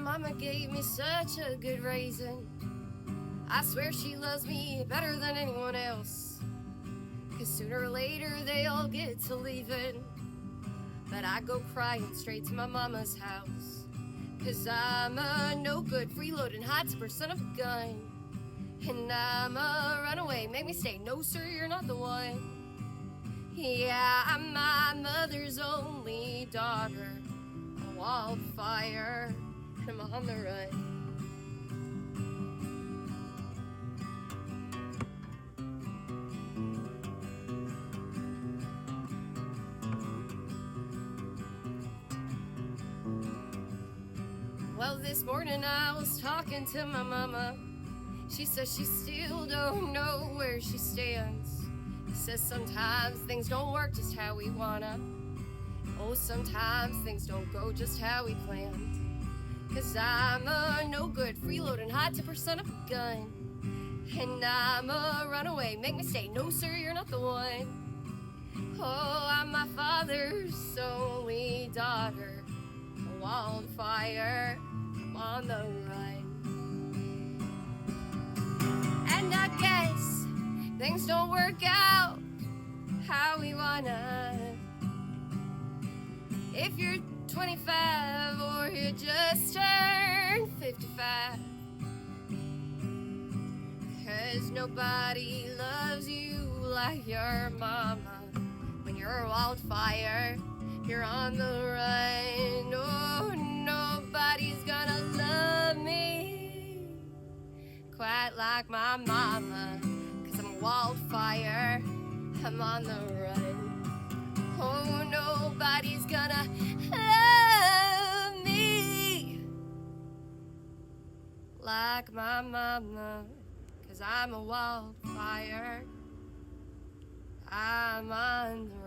mama gave me such a good raising. I swear she loves me better than anyone else. 'Cause sooner or later they all get to leaving. But I go crying straight to my mama's house. 'Cause I'm a no good, freeloading, hot tipper son of a gun. And I'm a runaway, make me stay. No sir, you're not the one. Yeah, I'm my mother's only daughter, a wildfire, and I'm on the run. Well, this morning I was talking to my mama. She says she still don't know where she stands. Says sometimes things don't work just how we wanna. Oh, sometimes things don't go just how we planned. 'Cause I'm a no good, freeloading, hot tipper son of a gun. And I'm a runaway, make me stay. No sir, you're not the one. Oh, I'm my father's only daughter, a wildfire, I'm on the run. And I guess things don't work out how we wanna. If you're 25 or you just turned 55, 'cause nobody loves you like your mama. When you're a wildfire, you're on the run. Oh, nobody's gonna love me quite like my mama. 'Cause I'm a wildfire, I'm on the run. Oh, nobody's gonna love me like my mama. 'Cause I'm a wildfire, I'm on the